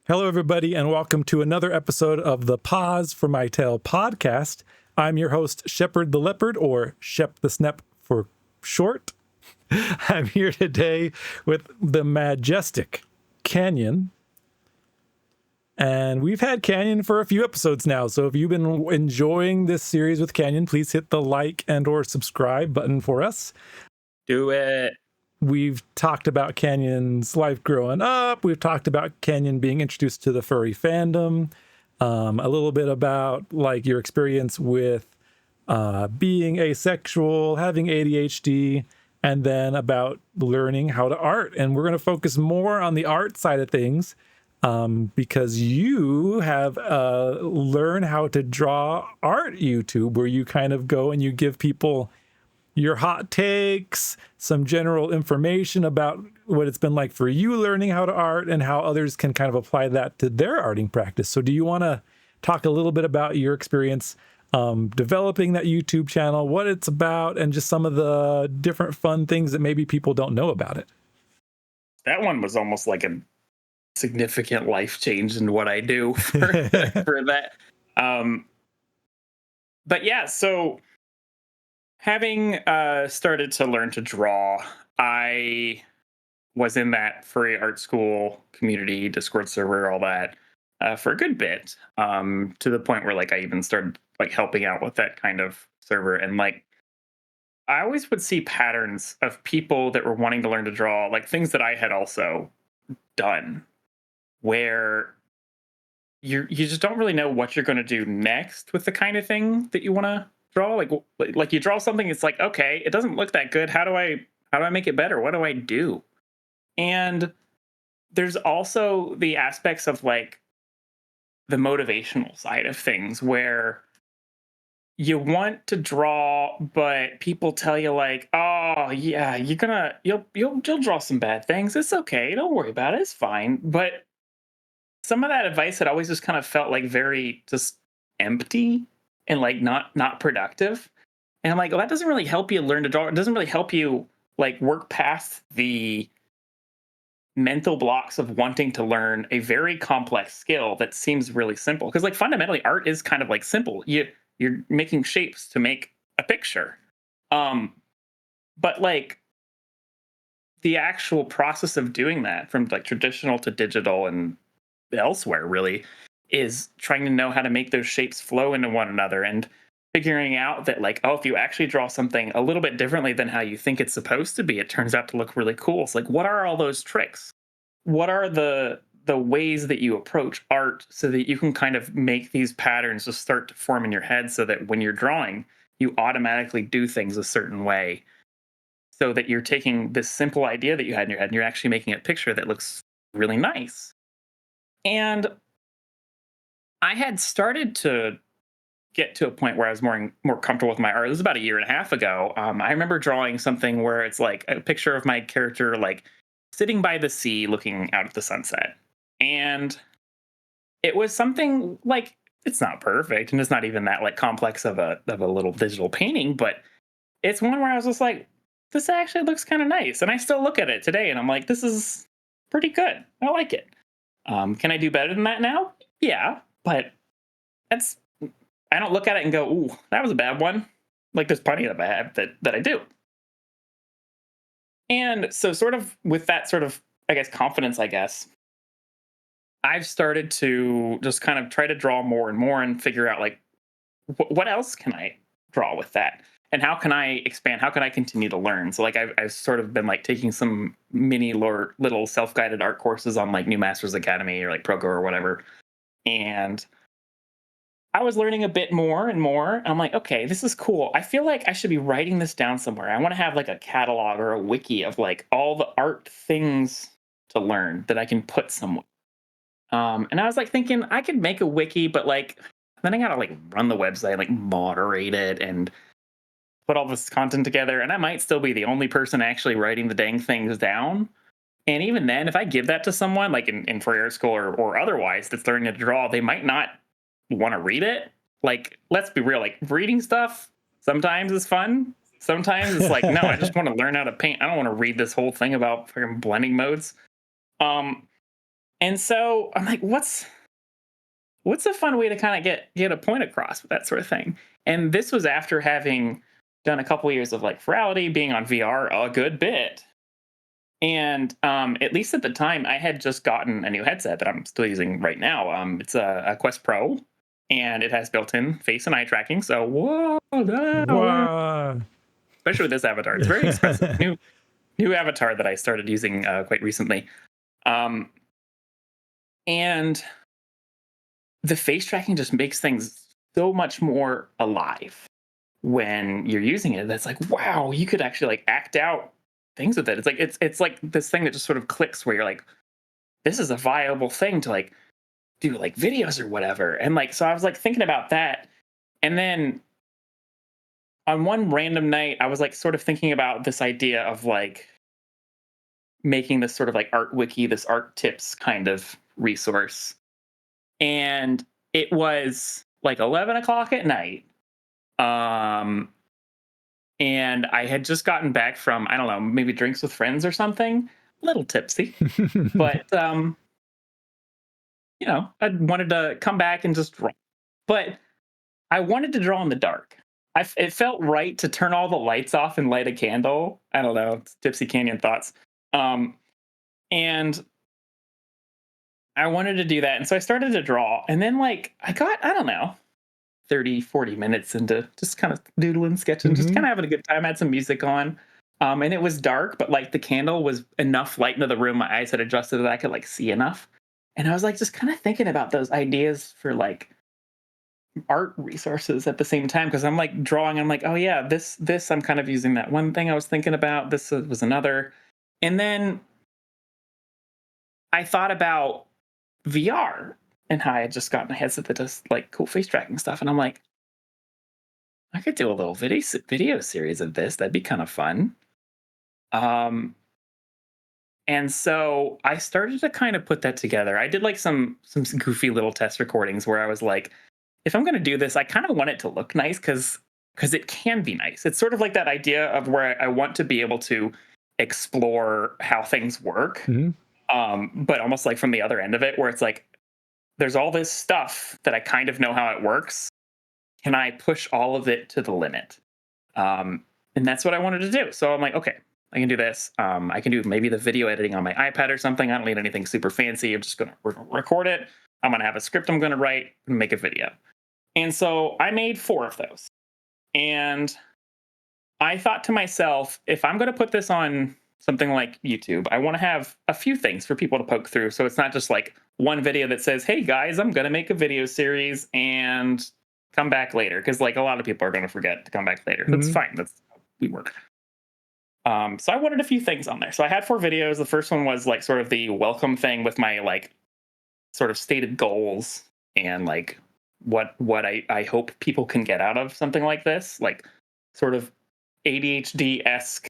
Hello, everybody, and welcome to another episode of the Paws for Maw Tail Pawdcast. I'm your host, Shepherd the Leopard, or Shep the Snep for short. I'm here today with the majestic Kanjon. And we've had Kanjon for a few episodes now, so if you've been enjoying this series with Kanjon, please hit the like and or subscribe button for us. Do it. We've talked about Kanjon's life growing up. We've talked about Kanjon being introduced to the furry fandom. A little bit about like your experience with being asexual, having ADHD, and then about learning how to art. And we're going to focus more on the art side of things because you have Learn How to Draw Art YouTube, where you kind of go and you give people your hot takes, some general information about what it's been like for you learning how to art and how others can kind of apply that to their arting practice. So do you want to talk a little bit about your experience developing that YouTube channel, what it's about, and just some of the different fun things that maybe people don't know about it? That one was almost like a significant life change in what I do for that. But yeah, so having started to learn to draw, I was in that furry art school community, Discord server, all that, for a good bit, to the point where like I even started like helping out with that kind of server. And like I always would see patterns of people that were wanting to learn to draw, like things that I had also done, where you just don't really know what you're going to do next with the kind of thing that you want to draw. Like you draw something, it's like, okay, it doesn't look that good. How do I make it better? What do I do? And there's also the aspects of like the motivational side of things where you want to draw, but people tell you like, oh yeah, you'll draw some bad things. It's okay. Don't worry about it. It's fine. But some of that advice had always just kind of felt like very just empty and like not productive. And I'm like, well, that doesn't really help you learn to draw. It doesn't really help you like work past the mental blocks of wanting to learn a very complex skill that seems really simple. Because like fundamentally, art is kind of like simple. You're making shapes to make a picture. But like the actual process of doing that from like traditional to digital and elsewhere really is trying to know how to make those shapes flow into one another and figuring out that like, oh, if you actually draw something a little bit differently than how you think it's supposed to be, it turns out to look really cool. It's like, what are all those tricks? What are the ways that you approach art so that you can kind of make these patterns just start to form in your head so that when you're drawing, you automatically do things a certain way so that you're taking this simple idea that you had in your head and you're actually making a picture that looks really nice. And I had started to get to a point where I was more comfortable with my art. This was about a year and a half ago. I remember drawing something where it's like a picture of my character like sitting by the sea looking out at the sunset. And it was something like, it's not perfect and it's not even that like complex of a little digital painting, but it's one where I was just like, this actually looks kind of nice. And I still look at it today and I'm like, this is pretty good. I like it. Can I do better than that now? Yeah, but I don't look at it and go, ooh, that was a bad one. Like there's plenty of bad that I do. And so sort of with that sort of, I guess, confidence, I've started to just kind of try to draw more and more and figure out like, what else can I draw with that? And how can I expand? How can I continue to learn? So like I've sort of been like taking some mini little self-guided art courses on like New Masters Academy or like Progo or whatever. And I was learning a bit more and more. And I'm like, okay, this is cool. I feel like I should be writing this down somewhere. I want to have like a catalog or a wiki of like all the art things to learn that I can put somewhere. And I was like thinking I could make a wiki, but like then I gotta like run the website, like moderate it and put all this content together. And I might still be the only person actually writing the dang things down. And even then, if I give that to someone like in furry art school or otherwise that's learning to draw, they might not want to read it. Like, let's be real, like reading stuff sometimes is fun. Sometimes it's like, no, I just want to learn how to paint. I don't want to read this whole thing about fucking blending modes. And so I'm like, what's a fun way to kind of get a point across with that sort of thing? And this was after having done a couple years of like virality, being on VR a good bit. And at least at the time, I had just gotten a new headset that I'm still using right now. It's a Quest Pro, and it has built-in face and eye tracking. So, whoa, Wow. especially with this avatar, it's very expressive. New avatar that I started using quite recently. Um, and the face tracking just makes things so much more alive when you're using it. That's like, wow, you could actually like act out things with it. It's like this thing that just sort of clicks where you're like, this is a viable thing to like do like videos or whatever. And like, so I was like thinking about that. And then on one random night, I was like sort of thinking about this idea of like making this sort of like art wiki, this art tips kind of resource. And it was like 11 o'clock at night. Um, and I had just gotten back from, I don't know, maybe drinks with friends or something, a little tipsy. But I wanted to come back and just draw. But I wanted to draw in the dark. It felt right to turn all the lights off and light a candle. I don't know, it's Tipsy Canyon thoughts. Um, and I wanted to do that. And so I started to draw. And then, like, I got, I don't know, 30, 40 minutes into just kind of doodling, sketching, just kind of having a good time. I had some music on. And it was dark, but like the candle was enough light into the room. My eyes had adjusted that I could like see enough. And I was like, just kind of thinking about those ideas for like art resources at the same time. Cause I'm like drawing, I'm like, oh yeah, this, I'm kind of using that one thing I was thinking about. This was another. And then I thought about VR and how I had just gotten a headset that does like cool face tracking stuff. And I'm like, I could do a little video series of this. That'd be kind of fun. Um, and so I started to kind of put that together. I did like some goofy little test recordings where I was like, if I'm going to do this, I kind of want it to look nice because it can be nice. It's sort of like that idea of where I want to be able to explore how things work, but almost like from the other end of it, where it's like there's all this stuff that I kind of know how it works. Can I push all of it to the limit? And that's what I wanted to do. So I'm like, okay, I can do this. I can do maybe the video editing on my iPad or something. I don't need anything super fancy. I'm just going to record it. I'm going to have a script I'm going to write and make a video. And so I made 4 of those. And I thought to myself, if I'm going to put this on something like YouTube, I want to have a few things for people to poke through. So it's not just like one video that says, hey guys, I'm going to make a video series and come back later. Because like a lot of people are going to forget to come back later. That's fine. That's how we work. So I wanted a few things on there. So I had 4 videos. The first one was like sort of the welcome thing with my like sort of stated goals and like what I hope people can get out of something like this, like sort of ADHD-esque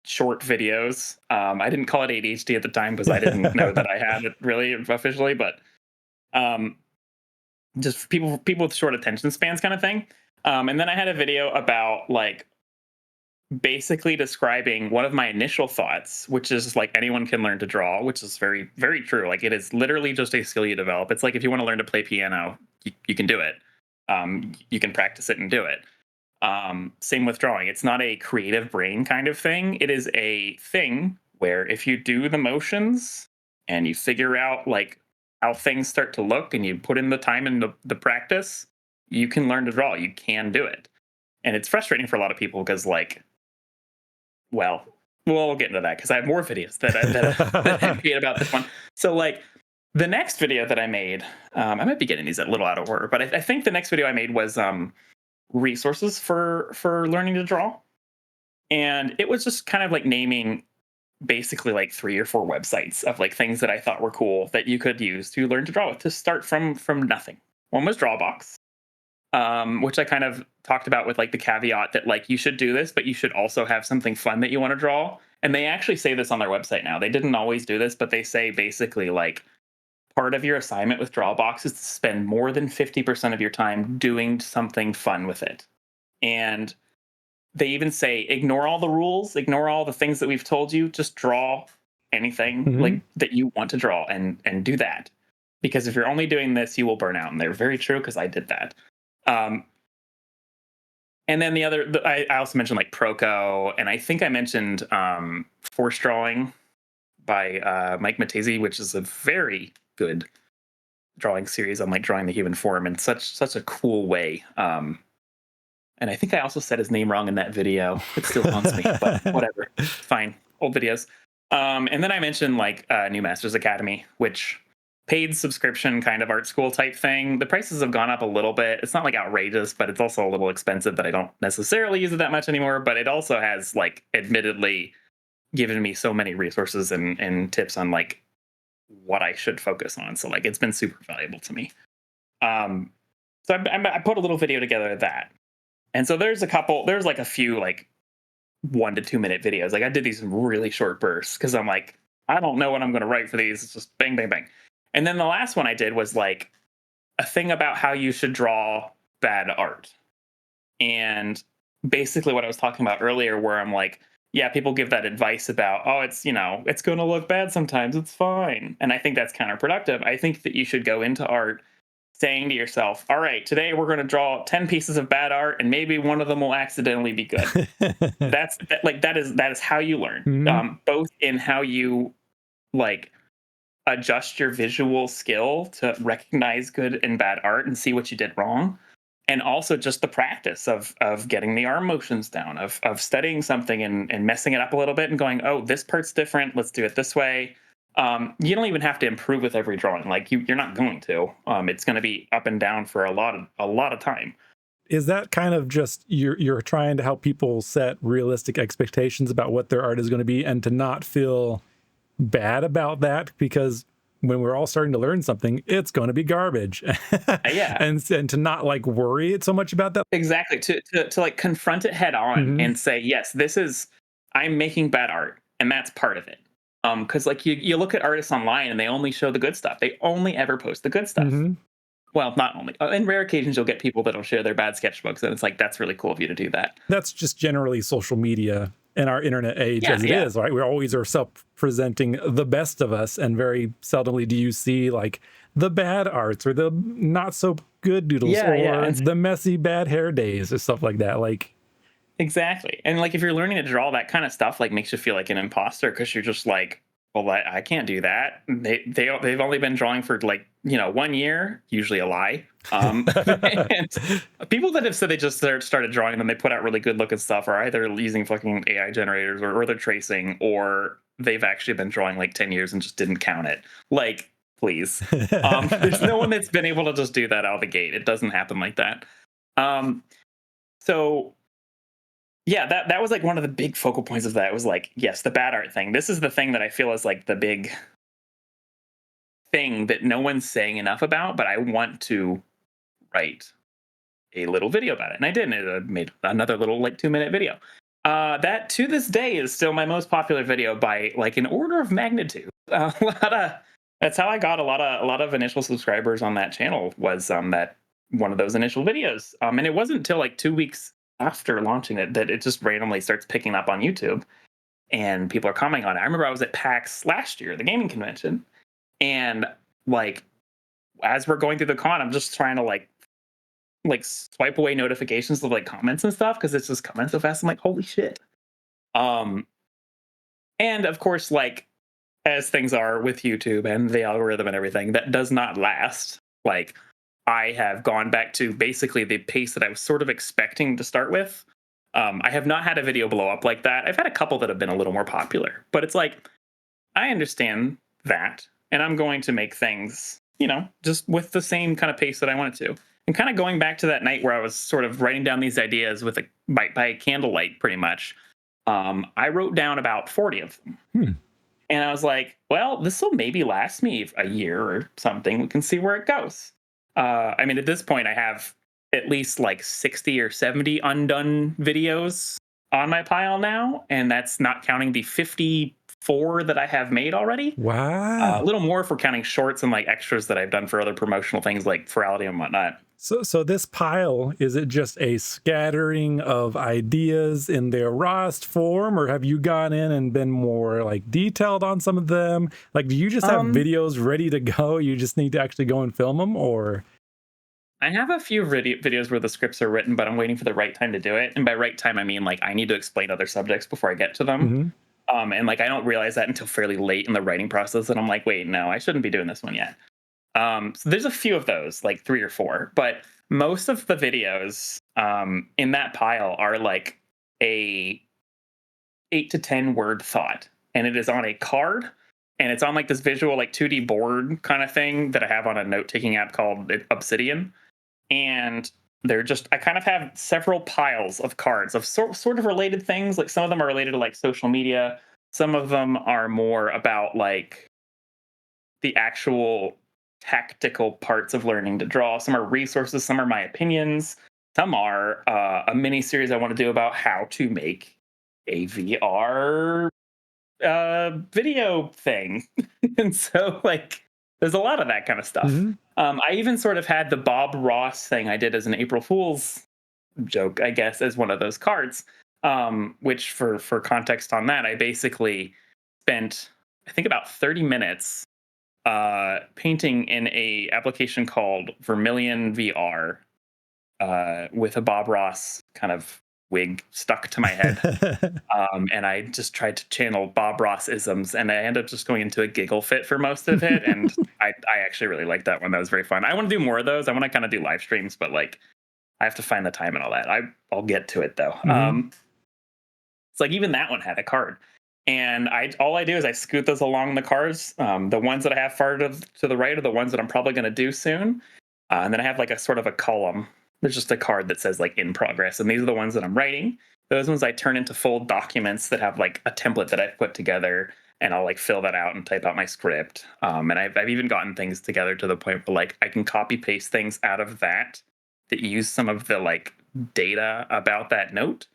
short videos. I didn't call it ADHD at the time because I didn't know that I had it really officially, but just people with short attention spans kind of thing. And then I had a video about like basically describing one of my initial thoughts, which is like anyone can learn to draw, which is very, very true. Like it is literally just a skill you develop. It's like if you want to learn to play piano, you can do it. You can practice it and do it. Same with drawing. It's not a creative brain kind of thing. It is a thing where if you do the motions and you figure out like how things start to look and you put in the time and the practice, you can learn to draw. You can do it. And it's frustrating for a lot of people because like, well, we'll get into that because I have more videos that I made about this one. So like the next video that I made, I might be getting these a little out of order, but I think the next video I made was resources for learning to draw. And it was just kind of like naming basically like 3 or 4 websites of like things that I thought were cool that you could use to learn to draw with, to start from nothing. One was Drawbox, which I kind of talked about with like the caveat that like you should do this, but you should also have something fun that you want to draw. And they actually say this on their website now. They didn't always do this, but they say basically like part of your assignment with Drawbox is to spend more than 50% of your time doing something fun with it. And they even say ignore all the rules, ignore all the things that we've told you, just draw anything like that you want to draw and do that. Because if you're only doing this, you will burn out. And they're very true because I did that. And then I also mentioned like Proco, and I think I mentioned Force Drawing by Mike Matese, which is a very good drawing series on like drawing the human form in such a cool way. And I think I also said his name wrong in that video. It still haunts me, but whatever. Fine. Old videos. And then I mentioned like New Masters Academy, which paid subscription kind of art school type thing. The prices have gone up a little bit. It's not like outrageous, but it's also a little expensive that I don't necessarily use it that much anymore. But it also has like admittedly given me so many resources and tips on like what I should focus on. So like it's been super valuable to me. So I put a little video together of that. And so there's like a few like 1 to 2 minute videos. Like I did these in really short bursts because I'm like, I don't know what I'm going to write for these. It's just bang, bang, bang. And then the last one I did was like a thing about how you should draw bad art. And basically what I was talking about earlier, where I'm like, yeah, people give that advice about, oh, it's, it's going to look bad sometimes. It's fine. And I think that's counterproductive. I think that you should go into art saying to yourself, all right, today we're going to draw 10 pieces of bad art and maybe one of them will accidentally be good. That is how you learn, both in how you like adjust your visual skill to recognize good and bad art and see what you did wrong. And also just the practice of getting the arm motions down, of studying something and messing it up a little bit and going, oh, this part's different. Let's do it this way. You don't even have to improve with every drawing. Like you're not going to. It's going to be up and down for a lot of time. Is that kind of just you're trying to help people set realistic expectations about what their art is going to be and to not feel bad about that? Because when we're all starting to learn something, it's going to be garbage. Yeah. and to not like worry it so much about that. Exactly. To like confront it head on and say, yes, I'm making bad art and that's part of it. Because like you look at artists online and they only show the good stuff. They only ever post the good stuff. Well, not only. In rare occasions, you'll get people that'll share their bad sketchbooks, and it's like, that's really cool of you to do that. That's just generally social media in our internet age as it is, right? We always are self-presenting the best of us, and very seldomly do you see like the bad arts or the not so good doodles or the messy bad hair days or stuff like that. Like, exactly. And like if you're learning to draw, that kind of stuff like makes you feel like an imposter because you're just like, well, I can't do that. They've only been drawing for like 1 year, usually a lie. And people that have said they just started drawing and they put out really good looking stuff are either using fucking AI generators or they're tracing, or they've actually been drawing like 10 years and just didn't count it. Like, please. There's no one that's been able to just do that out of the gate. It doesn't happen like that. So yeah, that was like one of the big focal points of that. It was like, yes, the bad art thing. This is the thing that I feel is like the big thing that no one's saying enough about, but I want to write a little video about it. And I did, and I made another little like 2-minute video. That to this day is still my most popular video by like an order of magnitude. That's how I got a lot of initial subscribers on that channel, was that one of those initial videos. And it wasn't until like 2 weeks after launching it that it just randomly starts picking up on YouTube and people are commenting on it. I remember I was at PAX last year, the gaming convention, and like as we're going through the con, I'm just trying to like swipe away notifications of like comments and stuff because it's just coming so fast. I'm like, holy shit. And of course, like as things are with YouTube and the algorithm and everything, that does not last. Like I have gone back to basically the pace that I was sort of expecting to start with. I have not had a video blow up like that. I've had a couple that have been a little more popular, but it's like, I understand that. And I'm going to make things, just with the same kind of pace that I wanted to. And kind of going back to that night where I was sort of writing down these ideas with by candlelight, pretty much. I wrote down about 40 of them. And I was like, well, this will maybe last me a year or something. We can see where it goes. I mean, at this point, I have at least like 60 or 70 undone videos on my pile now. And that's not counting the 50 4 that I have made already. A Wow. little more if we're counting shorts and like extras that I've done for other promotional things like Ferality and whatnot. So this pile, is it just a scattering of ideas in their rawest form, or have you gone in and been more like detailed on some of them? Like, do you just have Um, videos ready to go? You just need to actually go and film them, or? I have a few videos where the scripts are written, but I'm waiting for the right time to do it. And by right time, I mean like I need to explain other subjects before I get to them. Mhm. And like I don't realize that until fairly late in the writing process, and I'm like, wait, no, I shouldn't be doing this one yet. So there's a few of those, like 3 or 4, but most of the videos in that pile are like a 8 to 10 word thought, and it is on a card, and it's on like this visual like 2D board kind of thing that I have on a note taking app called Obsidian. And they're just I kind of have several piles of cards of sort of related things. Like some of them are related to like social media, some of them are more about like the actual tactical parts of learning to draw. Some are resources, some are my opinions, some are a mini series I want to do about how to make a VR video thing. And so like there's a lot of that kind of stuff. Mhm. I even sort of had the Bob Ross thing I did as an April Fool's joke, I guess, as one of those cards. Which for context on that, I basically spent I think about 30 minutes painting in a application called Vermilion VR with a Bob Ross kind of wig stuck to my head. And I just tried to channel Bob Ross isms, and I ended up just going into a giggle fit for most of it. And I actually really liked that one. That was very fun. I want to do more of those. I want to kind of do live streams, but like I have to find the time and all that. I'll get to it though. Mhm. It's like even that one had a card, and I all I do is I scoot those along the cards. The ones that I have far to the right are the ones that I'm probably going to do soon, and then I have like a sort of a column. There's just a card that says like in progress, and these are the ones that I'm writing. Those ones I turn into full documents that have like a template that I've put together, and I'll like fill that out and type out my script. And I've even gotten things together to the point where like I can copy paste things out of that use some of the like data about that note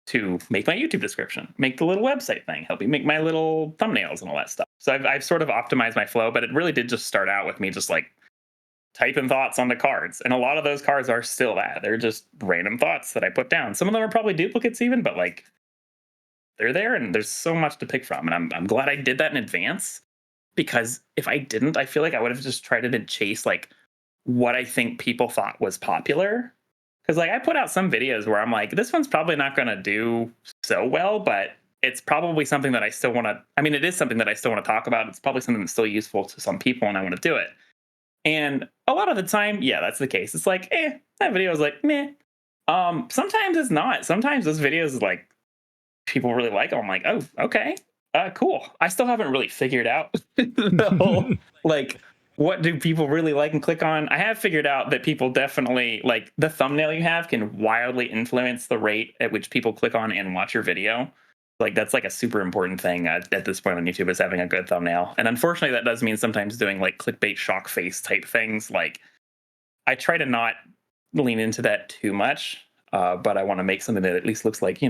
to make my YouTube description, make the little website thing, help me make my little thumbnails and all that stuff. So I've sort of optimized my flow, but it really did just start out with me just like typing thoughts onto cards. And a lot of those cards are still that. They're just random thoughts that I put down. Some of them are probably duplicates even, but like they're there and there's so much to pick from. And I'm glad I did that in advance, because if I didn't, I feel like I would have just tried to chase like what I think people thought was popular. Because like I put out some videos where I'm like, this one's probably not going to do so well, but it's probably something that I still want to. I mean, it is something that I still want to talk about. It's probably something that's still useful to some people, and I want to do it. And a lot of the time, yeah, that's the case. It's like, that video is like, meh. Sometimes it's not. Sometimes those videos like people really like them. I'm like, oh, okay, cool. I still haven't really figured out the whole like what do people really like and click on. I have figured out that people definitely like the thumbnail you have can wildly influence the rate at which people click on and watch your video. Like that's like a super important thing at this point on YouTube, is having a good thumbnail. And unfortunately, that does mean sometimes doing like clickbait shock face type things. Like I try to not lean into that too much, but I want to make something that at least looks like,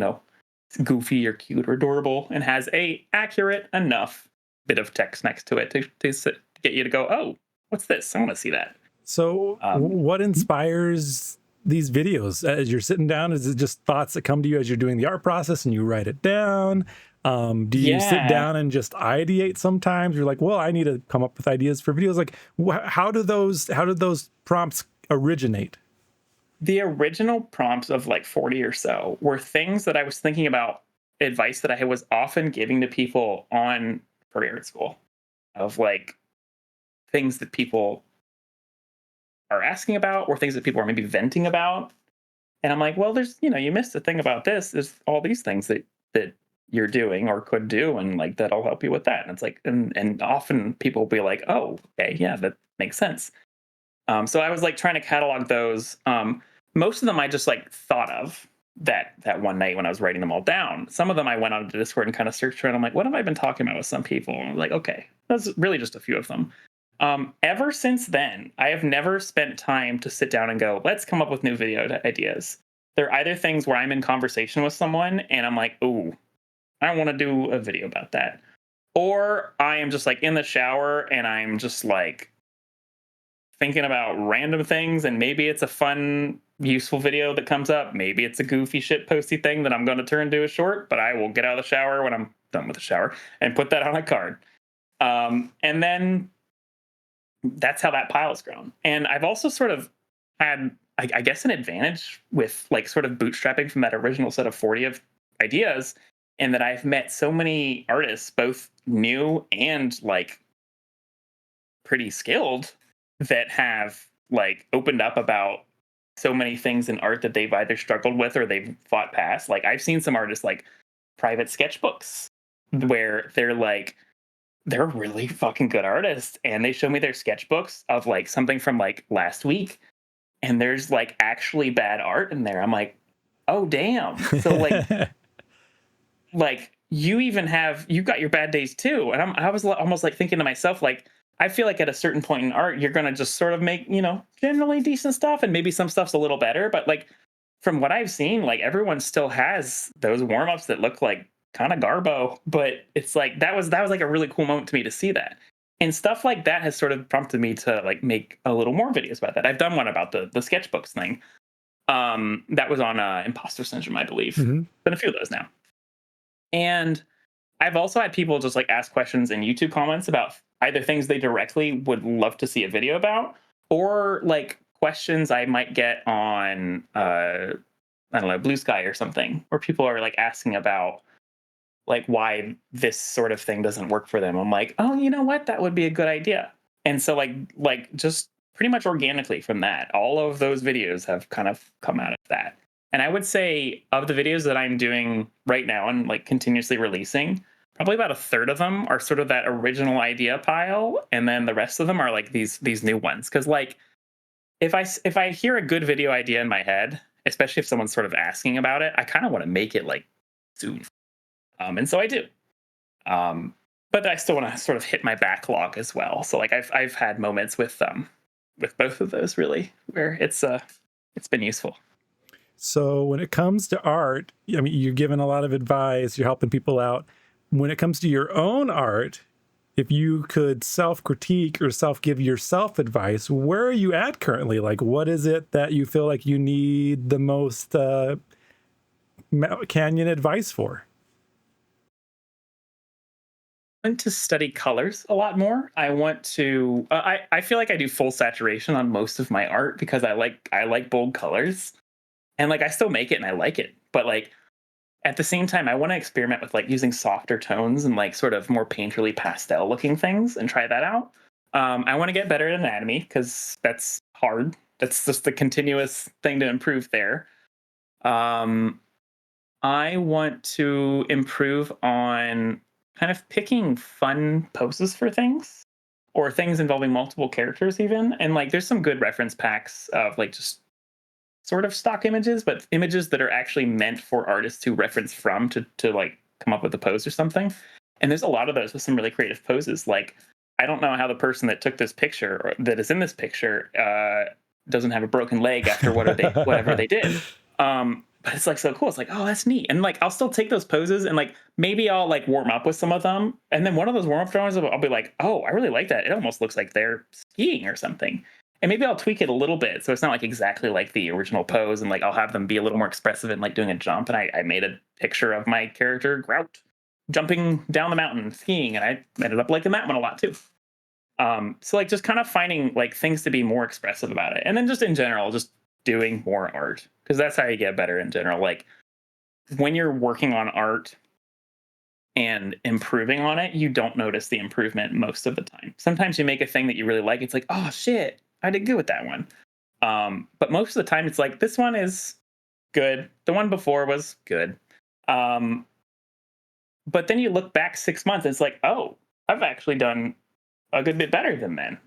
goofy or cute or adorable and has a accurate enough bit of text next to it to get you to go, oh, what's this? I want to see that. So, Um, what inspires these videos as you're sitting down? Is it just thoughts that come to you as you're doing the art process and you write it down? Do you sit yeah, down and just ideate sometimes? You're like, well, I need to come up with ideas for videos. Like, how do those prompts originate? the original prompts of like 40 or so were things that I was thinking about, advice that I was often giving to people on furry art school, of like things that people are asking about or things that people are maybe venting about. And I'm like, well, there's, you missed the thing about this. There's all these things that you're doing or could do, and like that'll help you with that. And it's like, and often people will be like, oh, okay, yeah, that makes sense. So I was like trying to catalog those. Most of them I just like thought of that one night when I was writing them all down. Some of them I went on to Discord and kind of searched around. I'm like, what have I been talking about with some people? And I'm like, okay, that's really just a few of them. Ever since then, I have never spent time to sit down and go, let's come up with new video ideas. They're either things where I'm in conversation with someone and I'm like, ooh, I want to do a video about that. Or I am just like in the shower and I'm just like thinking about random things, and maybe it's a fun, useful video that comes up. Maybe it's a goofy shit posty thing that I'm going to turn into a short, but I will get out of the shower when I'm done with the shower and put that on a card. And then that's how that pile has grown. And I've also sort of had, I guess, an advantage with like sort of bootstrapping from that original set of 40 of ideas, and that I've met so many artists, both new and like pretty skilled, that have like opened up about so many things in art that they've either struggled with or they've fought past. Like I've seen some artists like private sketchbooks where they're really fucking good artists, and they show me their sketchbooks of like something from like last week, and there's like actually bad art in there. I'm like, oh damn. So like you got your bad days too. And I was almost like thinking to myself, like, I feel like at a certain point in art, you're gonna just sort of make, generally decent stuff, and maybe some stuff's a little better. But like from what I've seen, like everyone still has those warm-ups that look like kind of garbo. But it's like that was like a really cool moment to me to see that. And stuff like that has sort of prompted me to like make a little more videos about that. I've done one about the sketchbooks thing. That was on Imposter Syndrome, I believe. Mm-hmm. Been a few of those now. And I've also had people just like ask questions in YouTube comments about either things they directly would love to see a video about, or like questions I might get on I don't know, Blue Sky or something, where people are like asking about like why this sort of thing doesn't work for them. I'm like, oh, you know what? That would be a good idea. And so like just pretty much organically from that, all of those videos have kind of come out of that. And I would say of the videos that I'm doing right now and like continuously releasing, probably about a third of them are sort of that original idea pile, and then the rest of them are like these new ones. Because like if I hear a good video idea in my head, especially if someone's sort of asking about it, I kind of want to make it like soon. And so I do. But I still want to sort of hit my backlog as well. So like I've had moments with both of those really where it's been useful. So when it comes to art, I mean, you're giving a lot of advice, you're helping people out. When it comes to your own art, if you could self-critique or self-give yourself advice, where are you at currently? Like, what is it that you feel like you need the most Canyon advice for? I want to study colors a lot more. I want to. I feel like I do full saturation on most of my art because I like bold colors, and like I still make it and I like it. But like at the same time, I want to experiment with like using softer tones and like sort of more painterly pastel looking things and try that out. I want to get better at anatomy because that's hard. That's just the continuous thing to improve there. Um, I want to improve on kind of picking fun poses for things or things involving multiple characters even. And like there's some good reference packs of like just sort of stock images, but images that are actually meant for artists to reference from to like come up with a pose or something. And there's a lot of those with some really creative poses. Like I don't know how the person that took this picture or that is in this picture doesn't have a broken leg after whatever they did. But it's like so cool. It's like, oh, that's neat. And like I'll still take those poses and like maybe I'll like warm up with some of them. And then one of those warm up drawings, I'll be like, oh, I really like that. It almost looks like they're skiing or something. And maybe I'll tweak it a little bit so it's not like exactly like the original pose, and like I'll have them be a little more expressive and like doing a jump. And I made a picture of my character Grout jumping down the mountain skiing, and I ended up liking that one a lot too. So like just kind of finding like things to be more expressive about it, and then just in general just doing more art, because that's how you get better in general. Like when you're working on art and improving on it, you don't notice the improvement most of the time. Sometimes you make a thing that you really like, it's like, oh shit, I did good with that one. But most of the time it's like, this one is good, the one before was good. But then you look back 6 months and it's like, oh, I've actually done a good bit better than then.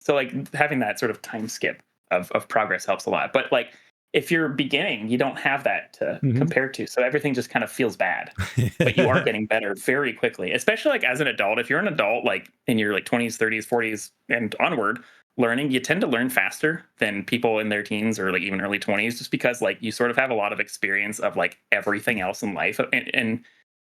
So like having that sort of time skip of progress helps a lot. But like if you're beginning, you don't have that to compare to. So everything just kind of feels bad. But you are getting better very quickly, especially like as an adult. If you're an adult, like in your like 20s, 30s, 40s, and onward, learning, you tend to learn faster than people in their teens or like even early 20s, just because like you sort of have a lot of experience of like everything else in life. And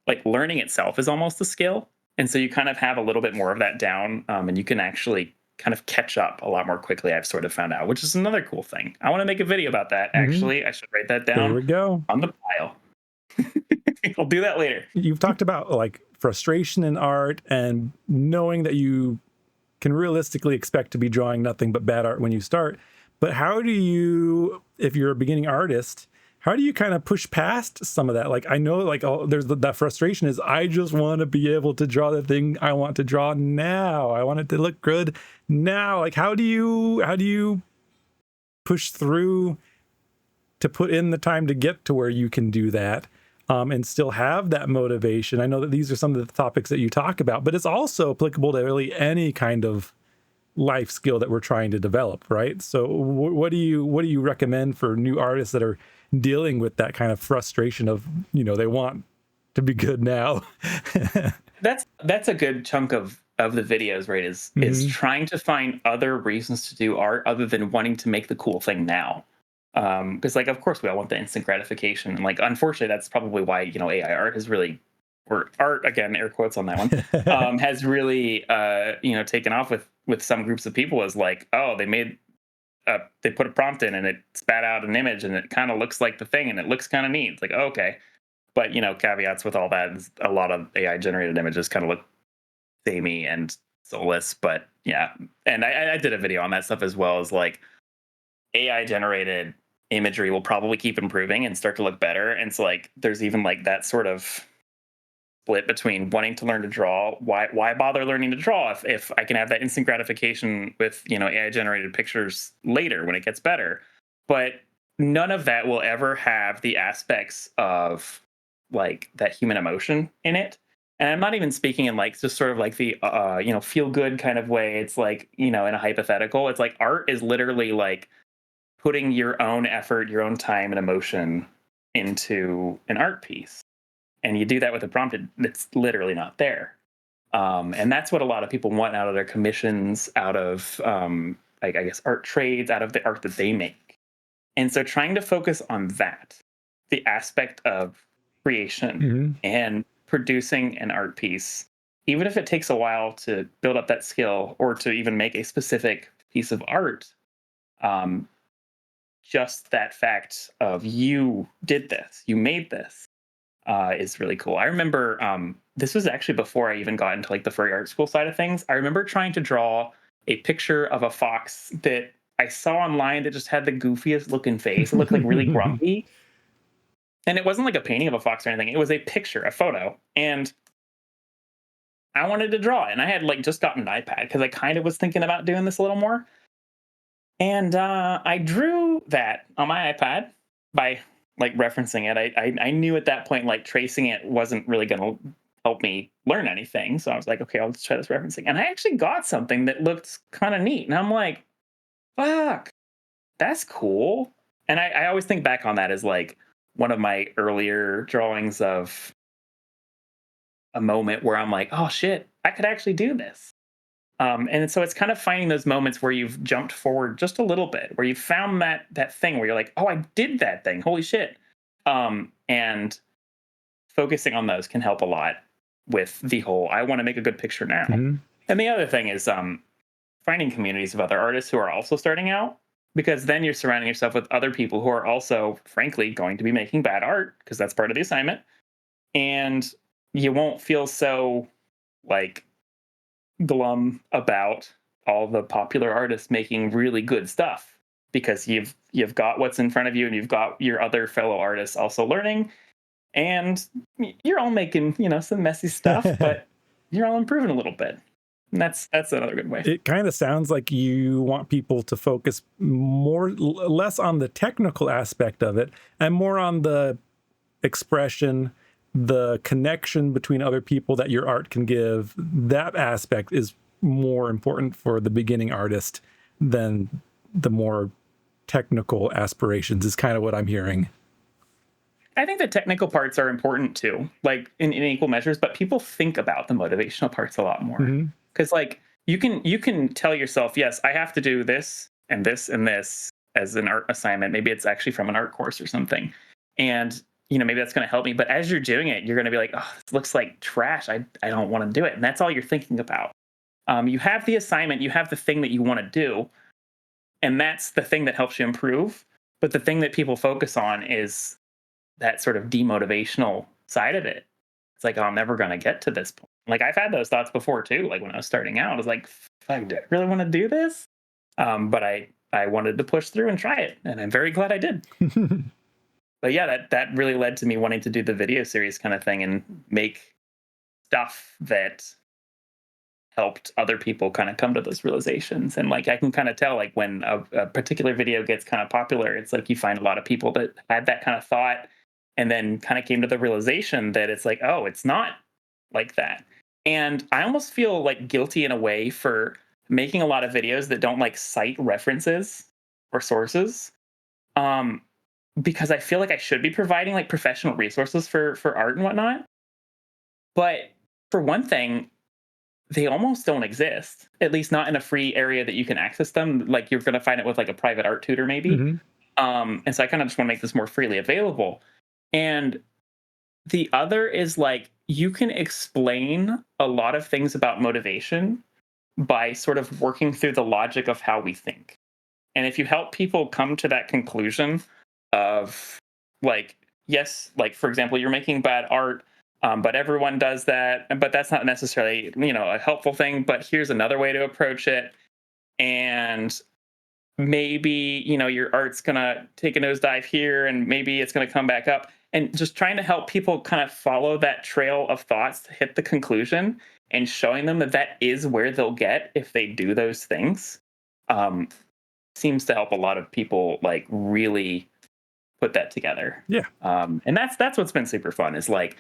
like learning itself is almost a skill. And so you kind of have a little bit more of that down, and you can actually kind of catch up a lot more quickly, I've sort of found out, which is another cool thing. I want to make a video about that. Actually, I should write that There down we go. on the pile. I'll do that later. You've talked about like frustration in art and knowing that you can realistically expect to be drawing nothing but bad art when you start. But how do you, if you're a beginning artist, how do you kind of push past some of that? Like, I know like there's that frustration is I just want to be able to draw the thing I want to draw now. I want it to look good now. Like, how do you push through to put in the time to get to where you can do that? And still have that motivation. I know that these are some of the topics that you talk about, but it's also applicable to really any kind of life skill that we're trying to develop, right? So what do you recommend for new artists that are dealing with that kind of frustration of, they want to be good now? That's a good chunk of the videos, right? Is trying to find other reasons to do art other than wanting to make the cool thing now. Because like of course we all want the instant gratification, and like unfortunately that's probably why AI art has really, or art again, air quotes on that one, has really taken off with some groups of people. Is like, oh, they put a prompt in and it spat out an image and it kind of looks like the thing and it looks kind of neat. It's like, oh, okay, but caveats with all that is a lot of AI generated images kind of look samey and soulless. But yeah, and I did a video on that stuff as well, as like AI generated imagery will probably keep improving and start to look better. And so like there's even like that sort of split between wanting to learn to draw. Why bother learning to draw if I can have that instant gratification with AI generated pictures later when it gets better? But none of that will ever have the aspects of like that human emotion in it. And I'm not even speaking in like just sort of like the feel good kind of way. It's like in a hypothetical. It's like art is literally like putting your own effort, your own time and emotion into an art piece. And you do that with a prompt that's literally not there. And that's what a lot of people want out of their commissions, out of, I guess, art trades, out of the art that they make. And so trying to focus on that, the aspect of creation and producing an art piece, even if it takes a while to build up that skill or to even make a specific piece of art, just that fact of you did this, you made this, is really cool. I remember this was actually before I even got into like the furry art school side of things. I remember trying to draw a picture of a fox that I saw online that just had the goofiest looking face. It looked like really grumpy. And it wasn't like a painting of a fox or anything. It was a picture, a photo. And I wanted to draw it. And I had like just gotten an iPad because I kind of was thinking about doing this a little more. And I drew that on my iPad by like referencing it. I knew at that point like tracing it wasn't really going to help me learn anything. So I was like, okay, I'll just try this referencing. And I actually got something that looked kind of neat. And I'm like, fuck, that's cool. And I always think back on that as like one of my earlier drawings of a moment where I'm like, oh shit, I could actually do this. And so it's kind of finding those moments where you've jumped forward just a little bit, where you found that thing where you're like, oh, I did that thing. Holy shit. And focusing on those can help a lot with the whole, I want to make a good picture now. And the other thing is finding communities of other artists who are also starting out, because then you're surrounding yourself with other people who are also, frankly, going to be making bad art, because that's part of the assignment. And you won't feel so like glum about all the popular artists making really good stuff, because you've got what's in front of you and you've got your other fellow artists also learning, and you're all making some messy stuff, but you're all improving a little bit. And that's another good way. It kind of sounds like you want people to focus less on the technical aspect of it and more on the expression, the connection between other people that your art can give. That aspect is more important for the beginning artist than the more technical aspirations, is kind of what I'm hearing. I think the technical parts are important too, like in equal measures, but people think about the motivational parts a lot more. Because like you can tell yourself, yes, I have to do this and this and this as an art assignment. Maybe it's actually from an art course or something. And maybe that's going to help me. But as you're doing it, you're going to be like, oh, this looks like trash. I don't want to do it. And that's all you're thinking about. You have the assignment, you have the thing that you want to do, and that's the thing that helps you improve. But the thing that people focus on is that sort of demotivational side of it. It's like, oh, I'm never going to get to this point. Like I've had those thoughts before too. Like when I was starting out, I was like, fuck, do I really want to do this? But I wanted to push through and try it, and I'm very glad I did. But yeah, that really led to me wanting to do the video series kind of thing and make stuff that helped other people kind of come to those realizations. And like I can kind of tell, like when a particular video gets kind of popular, it's like you find a lot of people that had that kind of thought and then kind of came to the realization that it's like, oh, it's not like that. And I almost feel like guilty in a way for making a lot of videos that don't like cite references or sources. Because I feel like I should be providing like professional resources for art and whatnot. But for one thing, they almost don't exist, at least not in a free area that you can access them. Like you're going to find it with like a private art tutor maybe. And so I kind of just want to make this more freely available. And the other is like you can explain a lot of things about motivation by sort of working through the logic of how we think. And if you help people come to that conclusion of like, yes, like for example, you're making bad art, but everyone does that, but that's not necessarily, a helpful thing, but here's another way to approach it. And maybe, your art's going to take a nosedive here and maybe it's going to come back up, and just trying to help people kind of follow that trail of thoughts to hit the conclusion and showing them that that is where they'll get if they do those things. Seems to help a lot of people like really put that together. Yeah. And that's what's been super fun is like,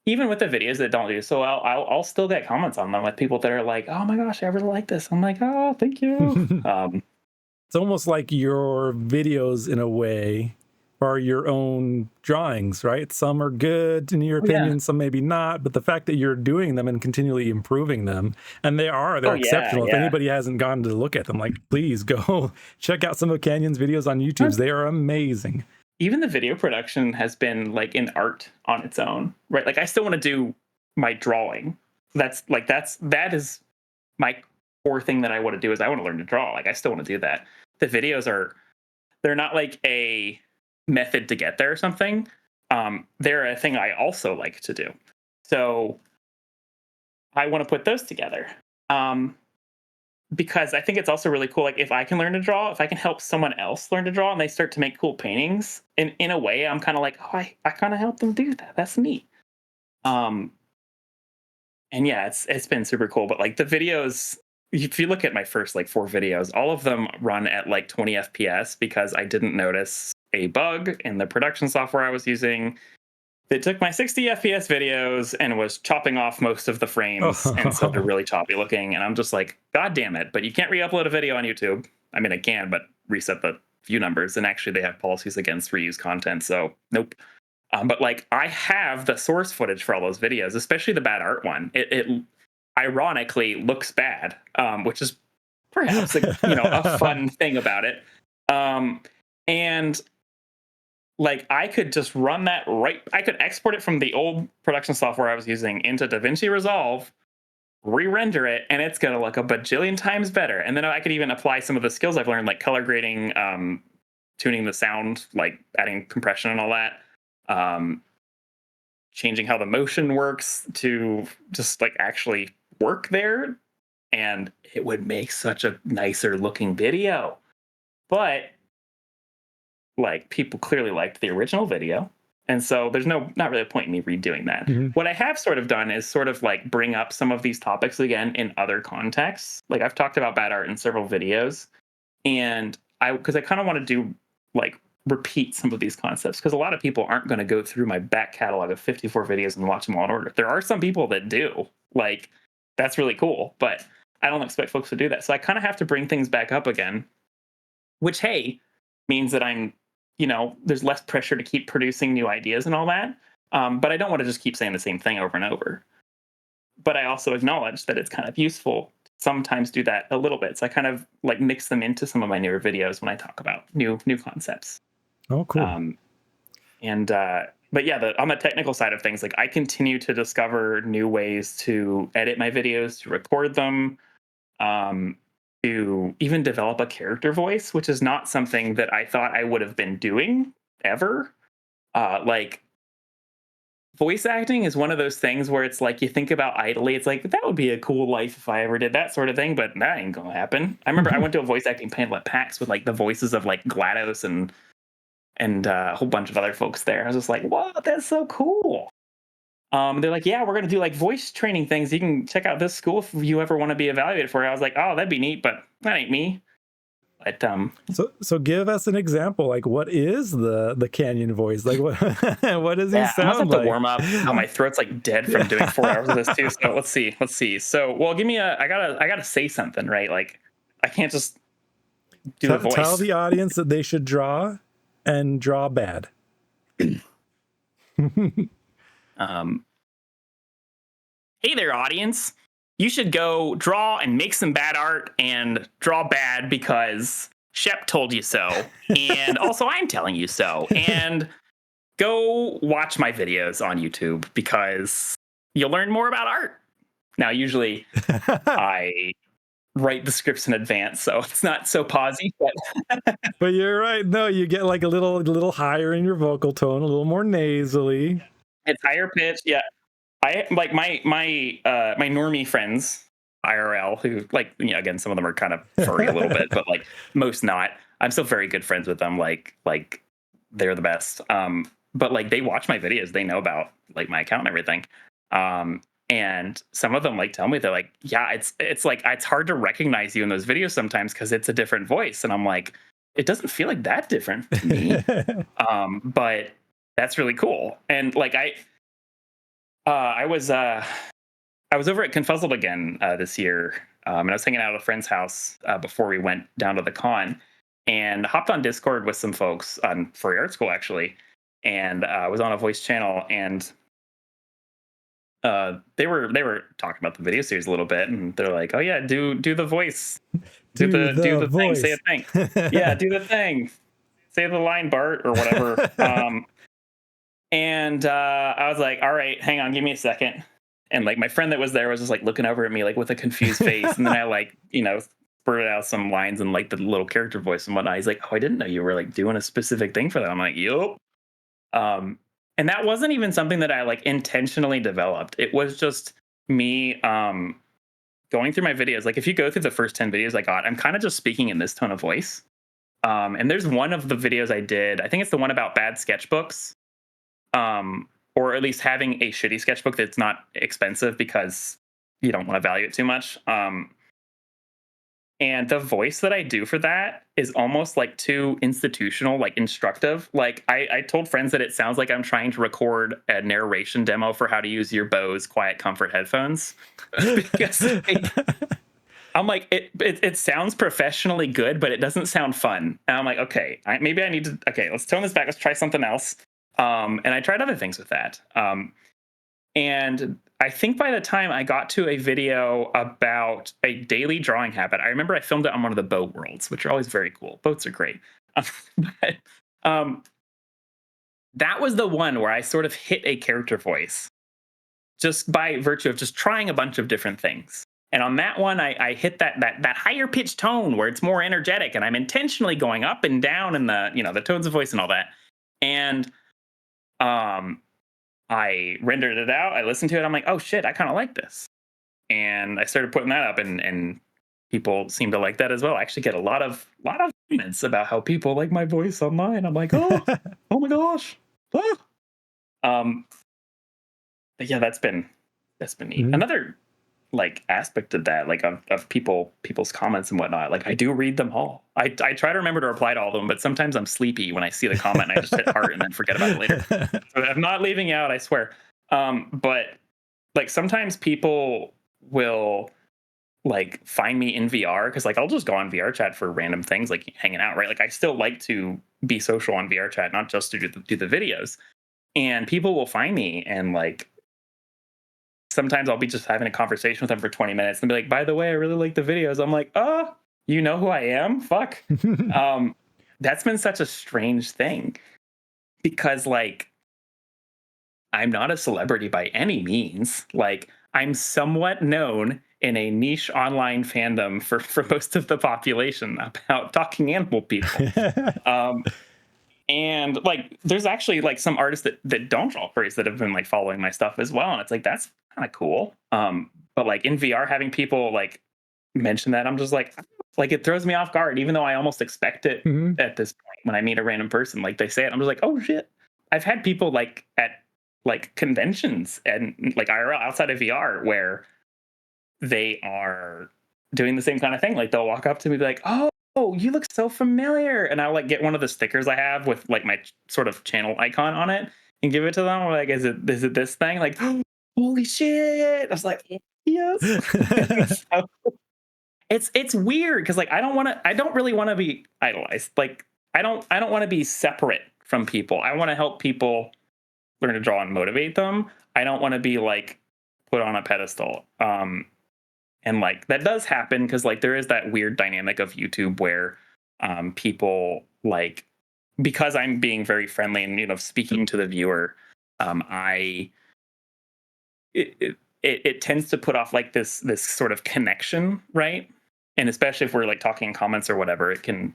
even with the videos that don't do so well, I'll still get comments on them with people that are like, oh my gosh, I really like this. I'm like, oh, thank you. It's almost like your videos in a way are your own drawings, right? Some are good in your opinion, some maybe not, but the fact that you're doing them and continually improving them, and they're exceptional. If anybody hasn't gone to look at them, like please go check out some of Kanjon's videos on YouTube. They are amazing. Even the video production has been like an art on its own, right? Like I still want to do my drawing. That is my core thing that I want to do is I want to learn to draw. Like I still want to do that. The videos they're not like a method to get there or something. They're a thing I also like to do. So I want to put those together. Because I think it's also really cool. Like if I can learn to draw, if I can help someone else learn to draw and they start to make cool paintings, in a way, I'm kind of like, oh, I kind of help them do that. That's neat. And yeah, it's been super cool. But like the videos, if you look at my first like 4 videos, all of them run at like 20 FPS because I didn't notice a bug in the production software I was using. It took my 60 FPS videos and was chopping off most of the frames, and so they're really choppy looking. And I'm just like, God damn it! But you can't re-upload a video on YouTube. I mean, I can, but reset the view numbers. And actually, they have policies against reuse content, so nope. But like, I have the source footage for all those videos, especially the bad art one. It ironically looks bad, which is perhaps a fun thing about it. And like I could just run that I could export it from the old production software I was using into DaVinci Resolve, re-render it, and it's going to look a bajillion times better. And then I could even apply some of the skills I've learned, like color grading, tuning the sound, like adding compression and all that, changing how the motion works to just like actually work there. And it would make such a nicer looking video. But like people clearly liked the original video, and so there's not really a point in me redoing that. What I have sort of done is sort of like bring up some of these topics again in other contexts. Like I've talked about bad art in several videos, and because I kind of want to do like repeat some of these concepts, because a lot of people aren't going to go through my back catalog of 54 videos and watch them all in order. There are some people that do, like that's really cool, but I don't expect folks to do that. So I kind of have to bring things back up again, which hey means that I'm there's less pressure to keep producing new ideas and all that. But I don't want to just keep saying the same thing over and over. But I also acknowledge that it's kind of useful to sometimes do that a little bit. So I kind of like mix them into some of my newer videos when I talk about new concepts. Oh, cool. but yeah, on the technical side of things, like I continue to discover new ways to edit my videos, to record them, um, to even develop a character voice, which is not something that I thought I would have been doing ever. Like voice acting is one of those things where it's like you think about idly, it's like that would be a cool life if I ever did that sort of thing, but that ain't gonna happen. I remember I went to a voice acting panel at PAX with like the voices of like GLaDOS and a whole bunch of other folks there. I was just like, "Wow, that's so cool!" They're like, "Yeah, we're gonna do like voice training things. You can check out this school if you ever want to be evaluated for it." I was like, "Oh, that'd be neat, but that ain't me." But So give us an example. Like, what is the Kanjon voice? Like, what what does he yeah, I must have sound to like? warm up. Oh, my throat's like dead from doing 4 hours of this too. So let's see, let's see. So, well, give me a. I gotta say something, right? Like, I can't just do a Tell voice. the audience that they should draw and draw bad. Um, hey there, audience. You should go draw and make some bad art and draw bad because Shep told you so. And also, I'm telling you so. And go watch my videos on YouTube because you'll learn more about art. Now, usually I write the scripts in advance, so it's not so pausy, but But you're right. No, you get like a little higher in your vocal tone, a little more nasally. it's higher pitch. Yeah. I like my normie friends IRL who like again some of them are kind of furry a little bit but like most not. I'm still very good friends with them like they're the best. But like they watch my videos, they know about like my account and everything. And some of them like tell me they're like, yeah, it's like it's hard to recognize you in those videos sometimes because it's a different voice. And I'm like, it doesn't feel like that different to me. But that's really cool. And like I was over at Confuzzled again this year, and I was hanging out at a friend's house before we went down to the con, and hopped on Discord with some folks on Furry Art School actually, and was on a voice channel, and they were talking about the video series a little bit, and they're like, "Oh yeah, do the voice, do the thing, say a voice. thing, yeah, do the thing, say the line, Bart, or whatever." And I was like, all right, hang on, give me a second. And like my friend that was there was just like looking over at me like with a confused face. And then I like, spurted out some lines and like the little character voice and whatnot. He's like, oh, I didn't know you were like doing a specific thing for that. I'm like, yup. And that wasn't even something that I like intentionally developed. It was just me going through my videos. Like if you go through the first 10 videos I got, I'm kind of just speaking in this tone of voice. And there's one of the videos I did, I think it's the one about bad sketchbooks. Or at least having a shitty sketchbook that's not expensive because you don't want to value it too much. And the voice that I do for that is almost like too institutional, like instructive. Like I told friends that it sounds like I'm trying to record a narration demo for how to use your Bose Quiet Comfort headphones. Because I'm like, it sounds professionally good, but it doesn't sound fun. And I'm like, okay, maybe I need to, okay, let's tone this back. Let's try something else. And I tried other things with that. And I think by the time I got to a video about a daily drawing habit, I remember I filmed it on one of the boat worlds, which are always very cool. Boats are great. But that was the one where I sort of hit a character voice just by virtue of just trying a bunch of different things. And on that one, I hit that higher pitched tone where it's more energetic, and I'm intentionally going up and down in the tones of voice and all that. And I rendered it out. I listened to it. I'm like, oh shit, I kind of like this. And I started putting that up, and people seem to like that as well. I actually get a lot of comments about how people like my voice online. I'm like, oh my gosh. Ah. But yeah, that's been neat. Mm-hmm. Another like aspect of that, like of people's comments and whatnot. Like I do read them all. I try to remember to reply to all of them, but sometimes I'm sleepy when I see the comment and I just hit heart and then forget about it later. So I'm not leaving out, I swear. But like sometimes people will like find me in VR because like I'll just go on VR chat for random things like hanging out, right? Like I still like to be social on VR chat, not just to do the videos. And people will find me and like sometimes I'll be just having a conversation with them for 20 minutes and be like, by the way, I really like the videos. I'm like, oh, you know who I am? Fuck. That's been such a strange thing because like I'm not a celebrity by any means. Like, I'm somewhat known in a niche online fandom for most of the population about talking animal people. Um, and like, there's actually like some artists that don't draw furries that have been like following my stuff as well. And it's like, that's kind of cool. But like in VR, having people like mention that, I'm just like it throws me off guard, even though I almost expect it Mhm. at this point when I meet a random person. Like they say it, I'm just like, oh shit. I've had people like at like conventions and like IRL outside of VR where they are doing the same kind of thing. Like they'll walk up to me, be like, "Oh, you look so familiar," and I'll like get one of the stickers I have with like my sort of channel icon on it and give it to them. I'm like, is it this thing? Like, holy shit! I was like, yes. So it's weird because like I don't really want to be idolized. Like I don't want to be separate from people. I want to help people learn to draw and motivate them. I don't want to be like put on a pedestal. And like that does happen because like there is that weird dynamic of YouTube where people like, because I'm being very friendly and speaking to the viewer, I it tends to put off like this sort of connection, right? And especially if we're like talking in comments or whatever, it can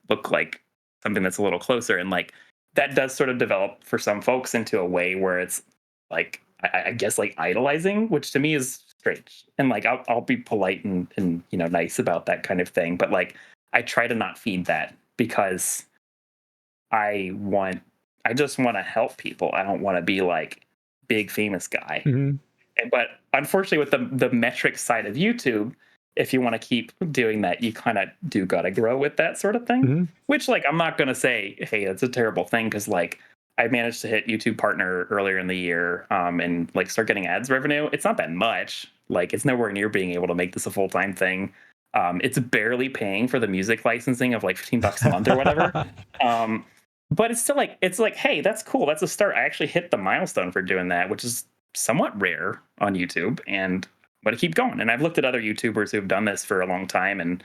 look like something that's a little closer, and like that does sort of develop for some folks into a way where it's like I guess like idolizing, which to me is strange. And like I'll be polite and nice about that kind of thing, but like I try to not feed that because I want I just want to help people. I don't want to be like big famous guy. Mhm. But unfortunately, with the metric side of YouTube, if you want to keep doing that, you kind of do got to grow with that sort of thing. Mhm. Which, like, I'm not going to say, hey, it's a terrible thing, because like I managed to hit YouTube partner earlier in the year, and like start getting ads revenue. It's not that much. Like, it's nowhere near being able to make this a full time thing. It's barely paying for the music licensing of like $15 a month or whatever. Um, but it's still like hey, that's cool. That's a start. I actually hit the milestone for doing that, which is somewhat rare on YouTube, and I'm going to keep going. And I've looked at other YouTubers who've done this for a long time, and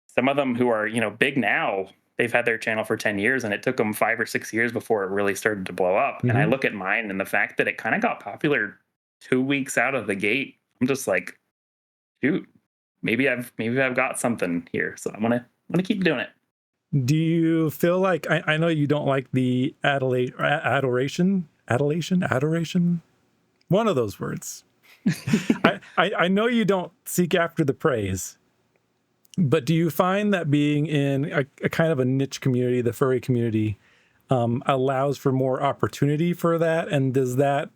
some of them who are big now, they've had their channel for 10 years, and it took them 5 or 6 years before it really started to blow up. And I Mhm. look at mine, and the fact that it kind of got popular 2 weeks out of the gate, I'm just like, shoot, maybe I've got something here. So I'm gonna keep doing it. Do you feel like I know you don't like the adoration? One of those words. I know you don't seek after the praise, but do you find that being in a kind of a niche community, the furry community, allows for more opportunity for that? And does that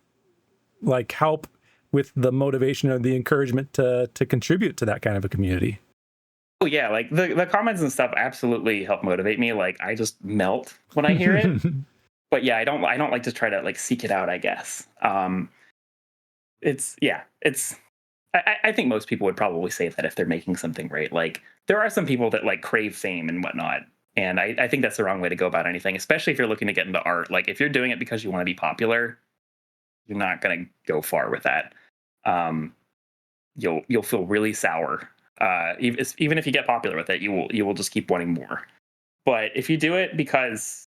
like help with the motivation or the encouragement to contribute to that kind of a community? Oh yeah, like the comments and stuff absolutely help motivate me. Like I just melt when I hear it. But yeah, I don't like to try to like seek it out, I guess. It's yeah, it's I think most people would probably say that if they're making something great. Like there are some people that like crave fame and whatnot. And I think that's the wrong way to go about anything, especially if you're looking to get into art. Like if you're doing it because you want to be popular, you're not gonna go far with that. Um, you'll feel really sour. Even if you get popular with it, you will just keep wanting more. But if you do it because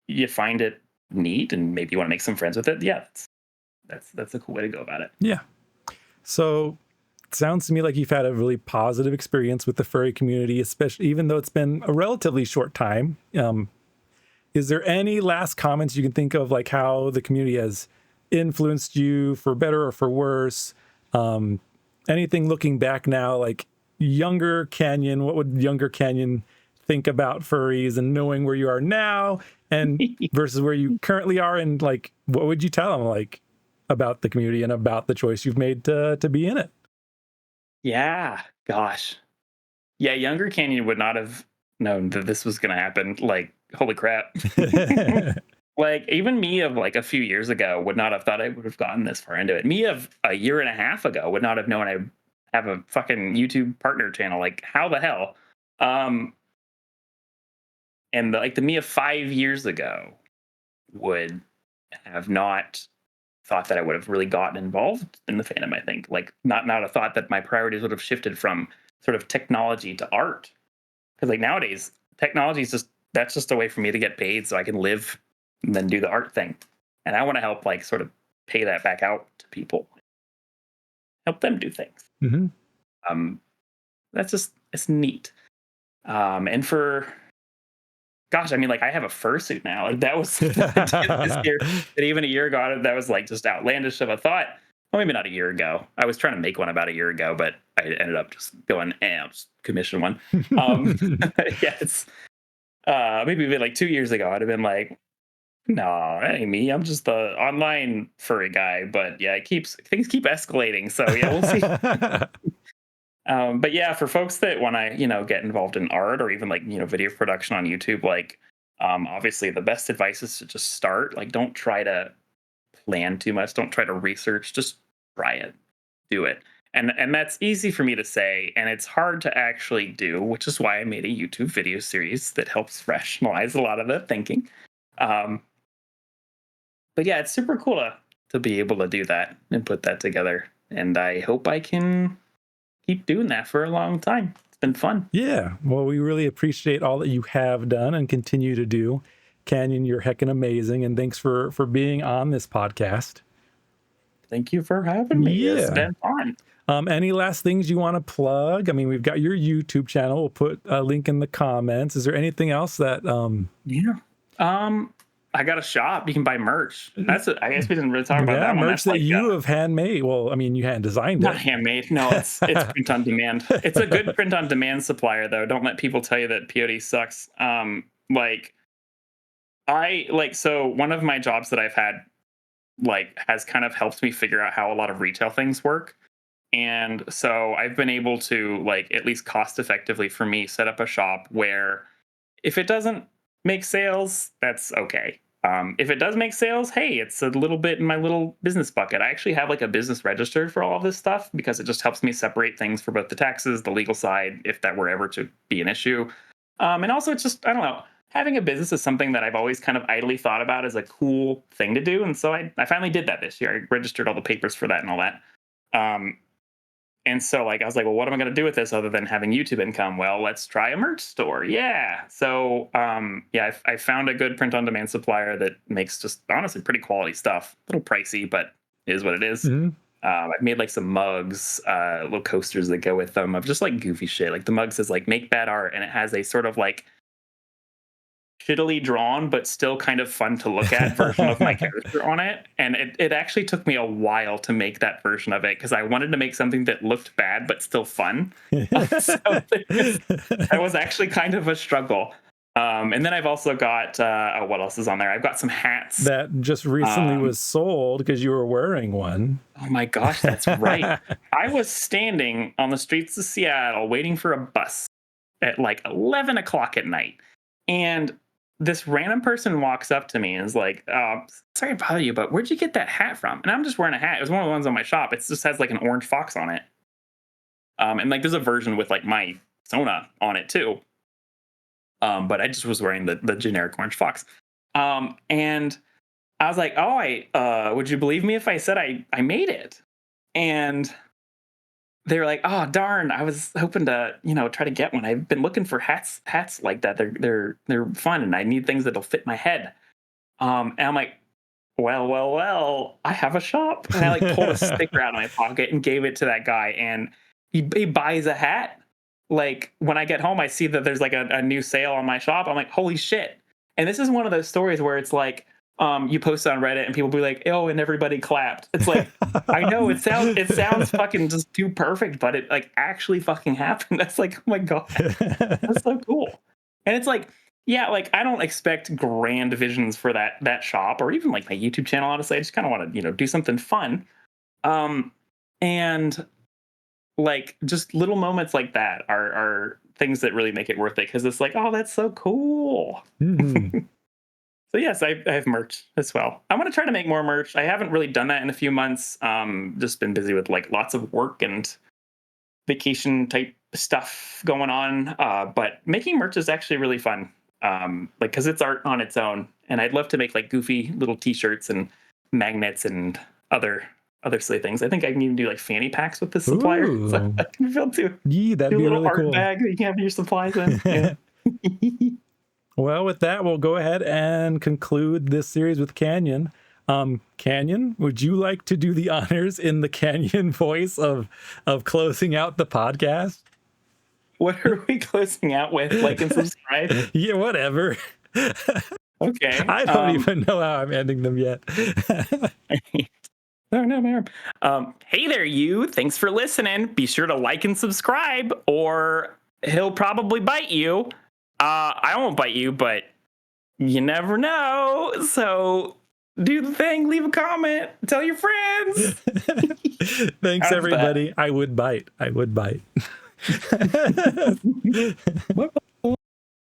you find it neat and maybe you want to make some friends with it, yeah, that's a cool way to go about it. Yeah. So it sounds to me like you've had a really positive experience with the furry community, especially even though it's been a relatively short time. Is there any last comments you can think of, like how the community has influenced you for better or for worse? Um, Anything looking back now, like younger Canyon, what would younger Canyon think about furries and knowing where you are now and versus where you currently are? And like, what would you tell them like about the community and about the choice you've made to be in it? Yeah, gosh. Yeah, younger Canyon would not have known that this was going to happen. Like, holy crap. Like, even me of like a few years ago would not have thought I would have gotten this far into it. Me of a year and a half ago would not have known I have a fucking YouTube partner channel. Like, how the hell? Um, and like the me of 5 years ago would have not thought that I would have really gotten involved in the fandom. I think like not a thought that my priorities would have shifted from sort of technology to art, because like nowadays technology is just that's just a way for me to get paid so I can live and then do the art thing. and I want to help like sort of pay that back out to people, help them do things. Mm-hmm. That's just, it's neat. And for, gosh, I mean, like I have a fursuit now. Like that was something I did this year. But even a year ago, that was like just outlandish of a thought. Well, maybe not a year ago. I was trying to make one about a year ago, but I ended up just going, I'll just commission one. Yeah, it's maybe even like 2 years ago, I'd have been like, no, that ain't me. I'm just the online furry guy. But yeah, things keep escalating. So yeah, we'll see. But yeah, for folks that want to, get involved in art or even like, video production on YouTube, like, obviously the best advice is to just start. Like, don't try to plan too much. Don't try to research. Just try it, do it. And that's easy for me to say, and it's hard to actually do, which is why I made a YouTube video series that helps rationalize a lot of the thinking. But yeah, it's super cool to be able to do that and put that together. And I hope I can keep doing that for a long time. It's been fun. Yeah. Well, we really appreciate all that you have done and continue to do. Kanjon, you're heckin' amazing. And thanks for being on this podcast. Thank you for having me. Yeah. It's been fun. Any last things you want to plug? I mean, we've got your YouTube channel. We'll put a link in the comments. Is there anything else that... Yeah. I got a shop. You can buy merch. I guess we didn't really talk about that one. Merch that you have handmade. Well, I mean, you hand designed it. Not handmade. No, it's print on demand. It's a good print on demand supplier, though. Don't let people tell you that POD sucks. So one of my jobs that I've had, has kind of helped me figure out how a lot of retail things work. And so I've been able to, at least cost effectively for me, set up a shop where if it doesn't make sales, that's okay. If it does make sales, hey, it's a little bit in my little business bucket. I actually have a business registered for all of this stuff because it just helps me separate things for both the taxes, the legal side, if that were ever to be an issue. And also it's just, I don't know, having a business is something that I've always kind of idly thought about as a cool thing to do. And so I finally did that this year. I registered all the papers for that and all that. And so I was like, well, what am I going to do with this other than having YouTube income? Well, let's try a merch store. Yeah. So, I found a good print on demand supplier that makes just honestly pretty quality stuff. A little pricey, but it is what it is. Mm-hmm. I've made some mugs, little coasters that go with them of just goofy shit. The mug says make bad art, and it has a sort of shittily drawn but still kind of fun to look at version of my character on it. And it actually took me a while to make that version of it because I wanted to make something that looked bad but still fun. So that was actually kind of a struggle. And then I've also got what else is on there? I've got some hats that just recently was sold because you were wearing one. Oh my gosh, that's right. I was standing on the streets of Seattle waiting for a bus at 11 o'clock at night, and this random person walks up to me and is like, sorry to bother you, but where'd you get that hat from? And I'm just wearing a hat. It was one of the ones on my shop. It just has an orange fox on it. And there's a version with my Sona on it too. But I just was wearing the generic orange fox. And I was like, would you believe me if I said I made it? And they were like, oh darn, I was hoping to, try to get one. I've been looking for hats like that. They're fun, and I need things that'll fit my head. And I'm like, well, I have a shop. And I pulled a sticker out of my pocket and gave it to that guy, and he buys a hat. When I get home, I see that there's a new sale on my shop. I'm like, holy shit. And this is one of those stories where it's you post on Reddit and people be like, oh, and everybody clapped. It's I know it sounds fucking just too perfect, but it actually fucking happened. That's oh my God, that's so cool. And it's I don't expect grand visions for that shop or even my YouTube channel. Honestly, I just kind of want to, do something fun. And just little moments like that are things that really make it worth it. Cause it's oh, that's so cool. Mm-hmm. So yes, I have merch as well. I want to try to make more merch. I haven't really done that in a few months. Just been busy with lots of work and vacation type stuff going on. But making merch is actually really fun. Because it's art on its own, and I'd love to make goofy little T-shirts and magnets and other silly things. I think I can even do fanny packs with this supplier. Ooh. So I can build too. Yeah, that'd do be a little really art cool. bag that you can have your supplies in. Yeah. Well, with that, we'll go ahead and conclude this series with Kanjon. Kanjon, would you like to do the honors in the Kanjon voice of closing out the podcast? What are we closing out with? Like and subscribe? Yeah, whatever. Okay. I don't even know how I'm ending them yet. No. Hey there, you. Thanks for listening. Be sure to like and subscribe, or he'll probably bite you. I won't bite you, but you never know. So do the thing. Leave a comment. Tell your friends. Thanks, How's everybody. That? I would bite. What?